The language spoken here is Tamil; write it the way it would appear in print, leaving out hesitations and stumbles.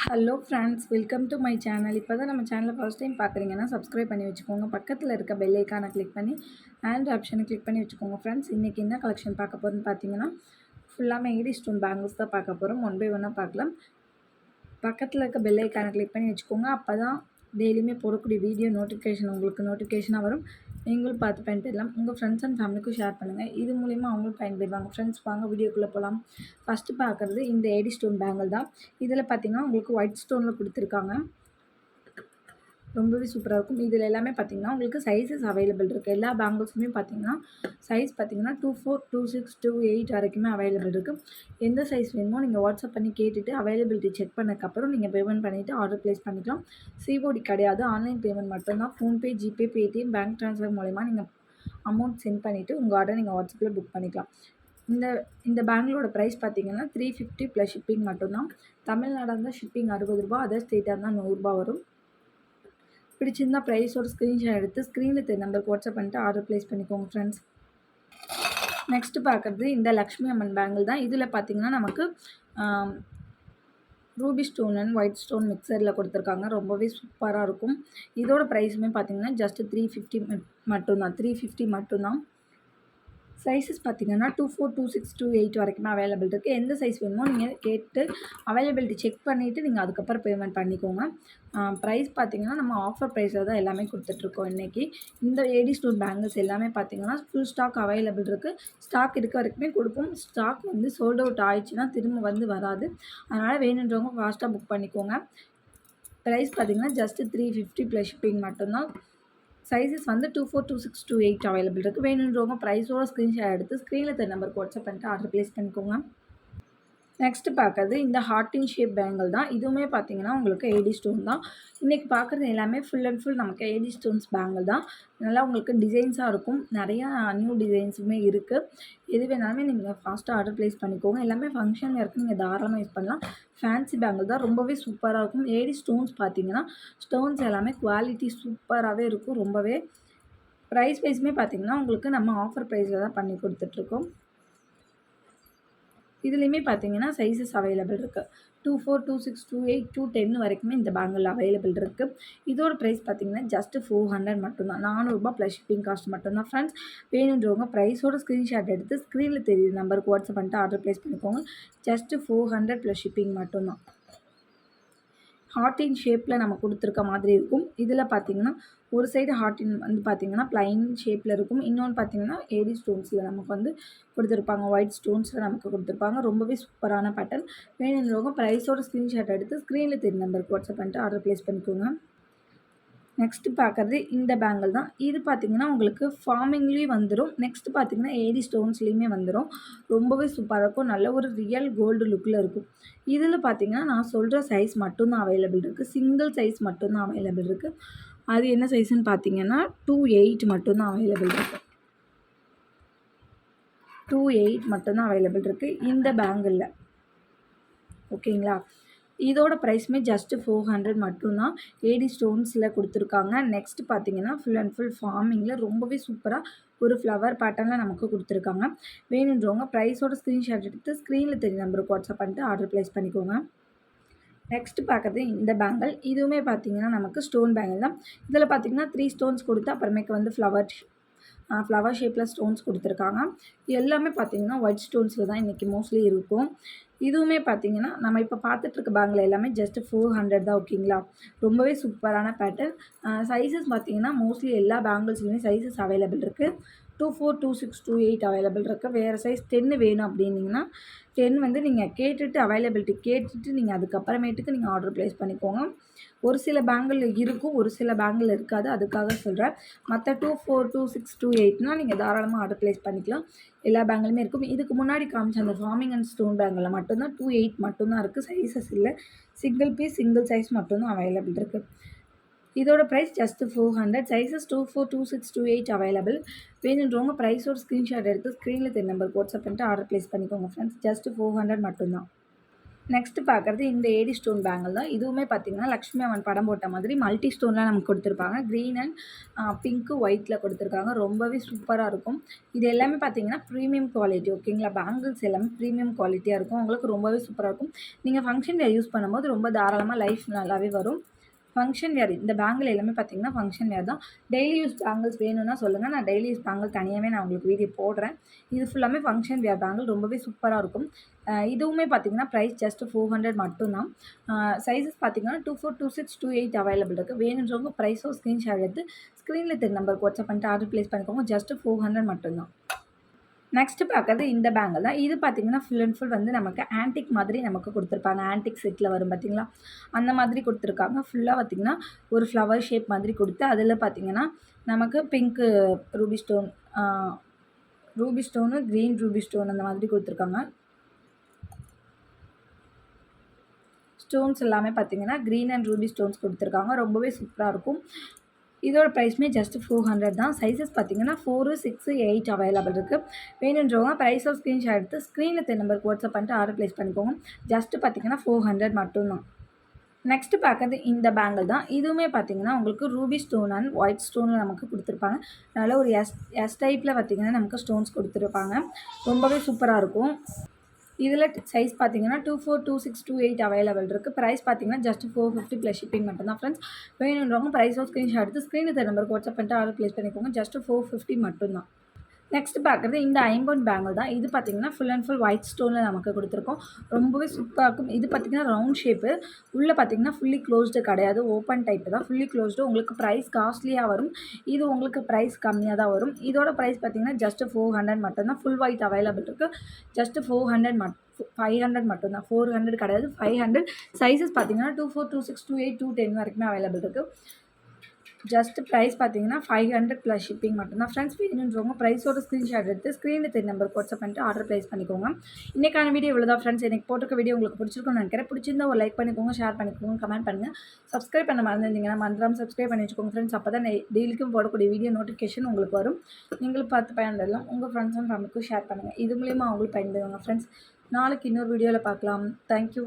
Hello friends, welcome to my channel. இப்போ தான் நம்ம சேனலை ஃபர்ஸ்ட் டைம் பார்க்குறீங்கன்னா சப்ஸ்கிரைப் பண்ணி வச்சுக்கோங்க. பக்கத்தில் இருக்க பெல் ஐக்கானை கிளிக் பண்ணி ஹேண்ட் ஆப்ஷனை கிளிக் பண்ணி வச்சுக்கோங்க. ஃப்ரெண்ட்ஸ், இன்றைக்கி என்ன கலெக்ஷன் பார்க்க போகிறோன்னு பார்த்தீங்கன்னா, ஃபுல்லாமே ஏடி ஸ்டோன் பேங்கிள்ஸ் தான் பார்க்க போகிறோம். ஒன் பை ஒன்னாக பார்க்கலாம். பக்கத்தில் இருக்க பெல் ஐக்கானை கிளிக் பண்ணி வச்சுக்கோங்க. அப்போ தான் டெய்லியுமே போடக்கூடிய வீடியோ உங்களுக்கு நோட்டிஃபிகேஷனாக வரும். நீங்களும் பார்த்து பயன்பெறலாம். உங்கள் ஃப்ரெண்ட்ஸ் அண்ட் ஃபேமிலிக்கும் ஷேர் பண்ணுங்கள். இது மூலிமா அவங்களும் பயன்பெறுவாங்க. ஃப்ரெண்ட்ஸ், வாங்க வீடியோக்குள்ளே போகலாம். ஃபஸ்ட்டு பார்க்குறது இந்த ஏடி ஸ்டோன் பேங்கிள் தான். இதில் பார்த்தீங்கன்னா உங்களுக்கு ஒயிட் ஸ்டோனில் கொடுத்துருக்காங்க. ரொம்பவே சூப்பராக இருக்கும். இதில் எல்லாமே பார்த்திங்கன்னா உங்களுக்கு சைஸஸ் அவைலபிள் இருக்குது. எல்லா பேங்கிள்ஸுமே பார்த்திங்கன்னா சைஸ் பார்த்திங்கன்னா 24, 26, 28 வரைக்குமே அவைலபிள் இருக்குது. எந்த சைஸ் வேணுமோ நீங்கள் வாட்ஸ்அப் பண்ணி கேட்டுட்டு அவைலபிலிட்டி செக் பண்ணதுக்கப்புறம் நீங்கள் பேமெண்ட் பண்ணிவிட்டு ஆர்டர் ப்ளேஸ் பண்ணிக்கலாம். சிஓடி கிடையாது, ஆன்லைன் பேமெண்ட் மட்டும்தான். PhonePe, GPay, Paytm, bank transfer மூலிமா நீங்கள் அமௌண்ட் சென்ட் பண்ணிவிட்டு உங்கள் ஆர்டர் நீங்கள் வாட்ஸ்அப்பில் புக் பண்ணிக்கலாம். இந்த பேங்கிளோட ப்ரைஸ் பார்த்திங்கன்னா 350 ப்ளஸ் ஷிப்பிங் மட்டும்தான். தமிழ்நாடாக இருந்தால் ஷிப்பிங் 60 ரூபா, அதர் ஸ்டேட்டாக இருந்தால் 100 ரூபா வரும். பிடிச்சிருந்தா ப்ரைஸோட ஸ்க்ரீன்ஷாட் எடுத்து ஸ்க்ரீனில் தெரிய நம்பருக்கு வாட்ஸ்அப் பண்ணிட்டு ஆர்டர் ப்ளேஸ் பண்ணிக்கோங்க ஃப்ரெண்ட்ஸ். நெக்ஸ்ட்டு பார்க்குறது இந்த லக்ஷ்மி அம்மன் பேங்கிள் தான். இதில் பார்த்திங்கன்னா நமக்கு ruby stone and white stone மிக்சரில் கொடுத்துருக்காங்க. ரொம்பவே சூப்பராக இருக்கும். இதோட ப்ரைஸுமே பார்த்திங்கன்னா ஜஸ்ட்டு 350 மட்டும்தான். 350 மட்டும்தான். சைஸஸ் பார்த்திங்கன்னா 24, 26, 28 வரைக்குமே அவைலபிள் இருக்குது. எந்த சைஸ் வேணுமோ நீங்கள் கேட்டு அவைலபிலிட்டி செக் பண்ணிவிட்டு நீங்கள் அதுக்கப்புறம் பேமெண்ட் பண்ணிக்கோங்க. ப்ரைஸ் பார்த்திங்கன்னா நம்ம ஆஃபர் ப்ரைஸில் தான் எல்லாமே கொடுத்துட்ருக்கோம் இன்றைக்கி. இந்த ஏடி ஸ்டோன் பேங்கிள்ஸ் எல்லாமே பார்த்திங்கன்னா ஃபுல் ஸ்டாக் அவைலபிள் இருக்குது. ஸ்டாக் இருக்க வரைக்குமே கொடுப்போம். ஸ்டாக் வந்து சோல்ட் அவுட் ஆயிடுச்சுன்னா திரும்ப வராது. அதனால் வேணுன்றவங்க ஃபாஸ்ட்டாக புக் பண்ணிக்கோங்க. ப்ரைஸ் பார்த்திங்கன்னா ஜஸ்ட்டு 350 ப்ளஸ் ஷிப்பிங் மட்டும்தான். சைஸஸ் வந்து 24, 26, 28 அவைலபிள் இருக்குது. வேணுன்றவங்க ப்ரைஸோட ஸ்க்ரீன்ஷாட் எடுத்து ஸ்க்ரீனில் தெரிய நம்பருக்கு வாட்ஸ்அப் பண்ணிட்டு ஆர்டர் ப்ளேஸ் பண்ணிக்கோங்க. நெக்ஸ்ட்டு பார்க்குறது இந்த ஹார்ட்டின் ஷேப் பேங்கிள் தான். இதுவுமே பார்த்திங்கன்னா உங்களுக்கு ஏடி ஸ்டோன் தான். இன்றைக்கி பார்க்குறது எல்லாமே ஃபுல் அண்ட் ஃபுல் நமக்கு ஏடி ஸ்டோன்ஸ் பேங்கிள் தான். நல்லா உங்களுக்கு டிசைன்ஸாக இருக்கும். நிறையா நியூ டிசைன்ஸுமே இருக்குது. எது வேணாலுமே நீங்கள் ஃபாஸ்ட்டாக ஆர்டர் ப்ளேஸ் பண்ணிக்கோங்க. எல்லாமே ஃபங்க்ஷன் இருக்குது, நீங்கள் தாராளமாக யூஸ் பண்ணலாம். ஃபேன்சி பேங்கிள் தான். ரொம்பவே சூப்பராக இருக்கும். ஏடி ஸ்டோன்ஸ் பார்த்திங்கன்னா ஸ்டோன்ஸ் எல்லாமே குவாலிட்டி சூப்பராகவே இருக்கும். ரொம்பவே ப்ரைஸ் வைஸுமே பார்த்திங்கன்னா உங்களுக்கு நம்ம ஆஃபர் ப்ரைஸில் தான் பண்ணி கொடுத்துட்ருக்கோம். இதுலேயுமே பார்த்தீங்கன்னா சைஸஸ் அவைலபிள் இருக்குது. 24, 26, 28, 210 வரைக்குமே இந்த பேங்கிள் அவைலபிள் இருக்குது. இதோட ப்ரைஸ் பார்த்தீங்கன்னா ஜஸ்ட்டு 400 மட்டும்தான். 400 ரூபா ப்ளஸ் ஷிப்பிங் காஸ்ட் மட்டும்தான். ஃப்ரெண்ட்ஸ், வேணுன்றவங்க ப்ரைஸோட ஸ்க்ரீன்ஷாட் எடுத்து ஸ்க்ரீனில் தெரியுற நம்பருக்கு வாட்ஸ்அப் பண்ணிட்டு ஆர்டர் ப்ளேஸ் பண்ணிக்கோங்க. ஜஸ்ட்டு 400 ப்ளஸ் ஷிப்பிங் மட்டும்தான். ஹார்ட்டின் ஷேப்பில் நம்ம கொடுத்துருக்க மாதிரி இருக்கும். இதில் பார்த்திங்கன்னா ஒரு சைடு ஹார்ட்டின் வந்து பார்த்திங்கன்னா ப்ளைன் ஷேப்பில் இருக்கும். இன்னொன்று பார்த்திங்கன்னா ஏடி ஸ்டோன்ஸில் நமக்கு வந்து கொடுத்துருப்பாங்க. ஒயிட் ஸ்டோன்ஸில் நமக்கு கொடுத்துருப்பாங்க. ரொம்பவே சூப்பரான பேட்டர்ன். வேணுன்றவங்க ப்ரைஸோட ஸ்க்ரீன்ஷாட் எடுத்து ஸ்க்ரீனில் தெரியும் நம்பருக்கு வாட்ஸ்அப் பண்ணிட்டு ஆர்டர் ப்ளேஸ் பண்ணிக்கோங்க. நெக்ஸ்ட்டு பார்க்குறது இந்த பேங்கிள் தான். இது பார்த்திங்கன்னா உங்களுக்கு ஃபார்மிங்லேயும் வந்துடும். நெக்ஸ்ட்டு பார்த்திங்கன்னா ஏடி ஸ்டோன்ஸ்லேயுமே வந்துடும். ரொம்பவே சூப்பராக இருக்கும். நல்ல ஒரு ரியல் கோல்டு லுக்கில் இருக்கும். இதில் பார்த்திங்கன்னா நான் சொல்கிற சைஸ் மட்டும்தான் அவைலபிள் இருக்குது. சிங்கிள் சைஸ் மட்டும்தான் அவைலபிள் இருக்குது. அது என்ன சைஸுன்னு பார்த்திங்கன்னா 28 மட்டும்தான் அவைலபிள் இருக்குது. 28 மட்டும்தான் அவைலபிள் இருக்குது இந்த பேங்கிளில். ஓகேங்களா? இதோட ப்ரைஸுமே ஜஸ்ட்டு 400 மட்டும்தான். ஏடி ஸ்டோன்ஸில் கொடுத்துருக்காங்க. நெக்ஸ்ட் பார்த்திங்கன்னா ஃபுல் அண்ட் ஃபுல் ஃபார்மிங்கில் ரொம்பவே சூப்பராக ஒரு ஃப்ளவர் பேட்டர்னில் நமக்கு கொடுத்துருக்காங்க. வேணுன்றவங்க ப்ரைஸோட ஸ்க்ரீன்ஷாட் எடுத்து ஸ்க்ரீனில் தெரிய நம்பருக்கு வாட்ஸ்அப் பண்ணிட்டு ஆர்டர் ப்ளேஸ் பண்ணிக்கோங்க. நெக்ஸ்ட் பார்க்குறது இந்த பேங்கிள். இதுவுமே பார்த்திங்கன்னா நமக்கு ஸ்டோன் பேங்கிள் தான். இதில் பார்த்திங்கன்னா 3 ஸ்டோன்ஸ் கொடுத்து அப்புறமேக்கு வந்து ஃப்ளவர் ஷேப்பில் ஸ்டோன்ஸ் கொடுத்துருக்காங்க. எல்லாமே பார்த்திங்கன்னா ஒயிட் ஸ்டோன்ஸில் தான் இன்றைக்கி மோஸ்ட்லி இருக்கும். இதுவுமே பார்த்திங்கன்னா நம்ம இப்போ பார்த்துட்ருக்க பேங்கில் எல்லாமே ஜஸ்ட்டு 400 தான். ஓகேங்களா? ரொம்பவே சூப்பரான பேட்டர்ன். சைஸஸ் பார்த்திங்கன்னா மோஸ்ட்லி எல்லா பேங்கிள்ஸ்லையுமே சைஸஸ் அவைலபிள் இருக்குது. 24, 26, 28 அவைலபிள் இருக்குது. வேறு சைஸ் 10 வேணும் அப்படின்னிங்கன்னா 10 வந்து நீங்கள் கேட்டுட்டு அவைலபிலிட்டி கேட்டுட்டு நீங்கள் அதுக்கப்புறமேட்டுக்கு நீங்கள் ஆர்டர் ப்ளேஸ் பண்ணிக்கோங்க. ஒரு சில பேங்கிள் இருக்கும், ஒரு சில பேங்கிள் இருக்காது. அதுக்காக சொல்கிறேன். மற்ற 24, 26, 28னால் நீங்கள் தாராளமாக ஆர்டர் ப்ளேஸ் பண்ணிக்கலாம். எல்லா பேங்கிளுமே இருக்கும். இதுக்கு முன்னாடி காமிச்ச அந்த ஃபார்மிங் அண்ட் ஸ்டோன் பேங்கில் மட்டும்தான் 28 மட்டும்தான் இருக்குது. சைஸஸ் இல்லை. சிங்கிள் பீஸ் சிங்கிள் சைஸ் மட்டும்தான் அவைலபிள் இருக்குது. இதோட ப்ரைஸ் ஜஸ்ட்டு 400. Sizes 24, 26, 28 available. வேணுன்றவங்க ப்ரைஸோட ஸ்க்ரீன்ஷாட் எடுத்து ஸ்க்ரீனில் தெரிய நம்பருக்கு வாட்ஸ்அப் பண்ணிட்டு ஆர்டர் ப்ளேஸ் பண்ணிக்கோங்க ஃப்ரெண்ட்ஸ். ஜஸ்ட்டு 400 மட்டும்தான். நெக்ஸ்ட் பார்க்குறது இந்த ஏடி ஸ்டோன் பேங்கிள் தான். இதுவுமே பார்த்தீங்கன்னா, லக்ஷ்மி அம்மன் படம் போட்ட மாதிரி மல்டி ஸ்டோன்லாம் நமக்கு கொடுத்துருப்பாங்க. க்ரீன் அண்ட் பிங்க்கு, ஒயிட்டில் கொடுத்துருக்காங்க. ரொம்பவே சூப்பராக இருக்கும். இது எல்லாமே பார்த்தீங்கன்னா, ப்ரீமியம் குவாலிட்டி ஓகேங்களா. பேங்கிள்ஸ் எல்லாமே ப்ரீமியம் குவாலிட்டியாக இருக்கும். உங்களுக்கு ரொம்பவே சூப்பராக இருக்கும். நீங்கள் ஃபங்க்ஷன் வேர் யூஸ் பண்ணும்போது ரொம்ப தாராளமாக லைஃப் நல்லாவே வரும். ஃபங்க்ஷன் வேர் இந்த பேங்கிள் எல்லாமே பார்த்தீங்கன்னா ஃபங்க்ஷன் வேர் தான். டெய்லி யூஸ் பேங்கிள்ஸ் வேணும்னா சொல்லுங்கள். நான் டெய்லி யூஸ் பேங்கிள் தனியாகவே நான் உங்களுக்கு வீடியோ போடுறேன். இது ஃபுல்லாமே ஃபங்க்ஷன் வேர் பேங்கிள் ரொம்பவே சூப்பராக இருக்கும். இதுவுமே பார்த்தீங்கன்னா ப்ரைஸ் ஜஸ்ட் 400 மட்டும்தான். சைஸஸ் பார்த்தீங்கன்னா 24, 26, 28 அவைலபிள் இருக்குது. வேணுன்றவங்க ப்ரைஸோ ஸ்க்ரீன்ஷாட் எடுத்து ஸ்க்ரீனில் தெரிய நம்பருக்கு வாட்ஸ்அப் பண்ணிட்டு ஆர்டர் ப்ளேஸ் பண்ணிக்கோங்க. ஜஸ்ட் 400 மட்டும்தான். நெக்ஸ்ட்டு பார்க்குறது இந்த பேங்கிள் தான். இது பார்த்தீங்கன்னா ஃபுல் அண்ட் ஃபுல் வந்து நமக்கு ஆன்டிக் மாதிரி நமக்கு கொடுத்துருப்பாங்க. ஆன்டிக் செட்டில் வரும் பார்த்தீங்களா, அந்த மாதிரி கொடுத்துருக்காங்க. ஃபுல்லாக பார்த்தீங்கன்னா ஒரு ஃப்ளவர் ஷேப் மாதிரி கொடுத்து அதில் பார்த்தீங்கன்னா நமக்கு pink Ruby stone, Ruby stone, green Ruby stone அந்த மாதிரி கொடுத்துருக்காங்க. ஸ்டோன்ஸ் எல்லாமே பார்த்தீங்கன்னா க்ரீன் அண்ட் ரூபி ஸ்டோன்ஸ் கொடுத்துருக்காங்க. ரொம்பவே சூப்பராக இருக்கும். இதோட ப்ரைஸுமே ஜஸ்ட் 400 தான். சைஸஸ் பார்த்தீங்கன்னா 4, 6, 8 அவைலபிள் இருக்குது. வேணுன்றவங்க ப்ரைஸ் ஆஃப் ஸ்க்ரீன்ஷாட் எடுத்து ஸ்க்ரீனில் தெரிய நம்பருக்கு வாட்ஸ்அப் பண்ணிட்டு ஆர்டர் ப்ளேஸ் பண்ணிக்கோங்க. ஜஸ்ட்டு பார்த்தீங்கன்னா 400 மட்டும்தான். நெக்ஸ்ட்டு பார்க்குறது இந்த பேங்கிள் தான். இதுவுமே பார்த்தீங்கன்னா உங்களுக்கு ரூபி ஸ்டோன் அண்ட் ஒயிட் ஸ்டோனில் நமக்கு கொடுத்துருப்பாங்க. அதனால் ஒரு எஸ் டைப்பில் பார்த்தீங்கன்னா நமக்கு ஸ்டோன்ஸ் கொடுத்துருப்பாங்க. ரொம்பவே சூப்பராக இருக்கும். இதில் சைஸ் பார்த்தீங்கன்னா 24, 26, 28 அவைலபிள் இருக்குது. ப்ரைஸ் பார்த்தீங்கன்னா ஜஸ்ட் 450 ப்ளஸ் ஷிப்பிங் மட்டும் தான் ஃப்ரெண்ட்ஸ். வேணுன்றவங்க ப்ரைஸ் ஆஃப் ஸ்க்ரீன்ஷாட் எடுத்து ஸ்க்ரீனில் தெரிய நம்பருக்கு வாட்ஸ்அப் பண்ணிட்டு ஆர்டர் ப்ளேஸ் பண்ணிக்கோங்க. ஜஸ்ட் 450 மட்டும்தான். நெக்ஸ்ட் பார்க்குறது இந்த ஐம்பொன் பேங்கிள் தான். இது பார்த்தீங்கன்னா ஃபுல் அண்ட் ஃபுல் ஒயிட் ஸ்டோனில் நமக்கு கொடுத்துருக்கோம். ரொம்பவே சூப்பராக இருக்கும். இது பார்த்தீங்கன்னா ரவுண்ட் ஷேப்பு. உள்ளே பார்த்தீங்கன்னா ஃபுல்லி க்ளோஸ்டு கிடையாது, ஓப்பன் டைப்பு தான். Fully closed. உங்களுக்கு ப்ரைஸ் காஸ்ட்லியாக வரும். இது உங்களுக்கு ப்ரைஸ் கம்மியாக தான் வரும். இதோட ப்ரைஸ் பார்த்தீங்கன்னா ஜஸ்ட் 400 மட்டும்தான். ஃபுல் ஒயிட் அவைலபிள் இருக்குது. ஜஸ்ட் 400 500 மட்டும்தான். 400 கிடையாது, 500. சைஸஸ் பார்த்தீங்கன்னா 24, 26, 28, 210 வரைக்குமே அவைலபிள் இருக்குது. ஜஸ்ட் ப்ரைஸ் பார்த்தீங்கன்னா 500 ப்ளஸ் ஷிப்பிங் மட்டும்தான். ஃப்ரெண்ட்ஸ் வேணுன்றவங்க ப்ரைஸோட ஸ்க்ரீன்ஷாட் எடுத்து ஸ்க்ரீனில் தெரிய நம்பருக்கு வாட்ஸ்அப் பண்ணிட்டு ஆர்டர் ப்ளேஸ் பண்ணிக்கோங்க. இன்றைக்கான வீடியோ இவ்வளோதான் ஃப்ரெண்ட்ஸ். எனக்கு போட்டிருக்க வீடியோ உங்களுக்கு பிடிச்சிருக்கும்னு நினைக்கிறேன். பிடிச்சிருந்தா ஒரு லைக் பண்ணிக்கோங்க, ஷேர் பண்ணிக்கோங்க, கமெண்ட் பண்ணுங்கள். சப்ஸ்கிரைப் பண்ண மறந்துருந்தீங்கன்னா மறந்துடாமல் சப்ஸ்கிரைப் பண்ணி வச்சுக்கோங்க ஃப்ரெண்ட்ஸ். அப்போ தான் டெய்லிக்கும் போடக்கூடிய வீடியோ நோட்டிஃபிகேஷன் உங்களுக்கு வரும். நீங்களும் பார்த்து பயன்படலாம். உங்கள் ஃப்ரெண்ட்ஸ் அண்ட் ஃபேமிலிக்கும் ஷேர் பண்ணுங்கள். இது மூலிமா அவங்களுக்கு பயன்படுவாங்க ஃப்ரெண்ட்ஸ். நாளைக்கு இன்னொரு வீடியோவில் பார்க்கலாம். தேங்க்யூ.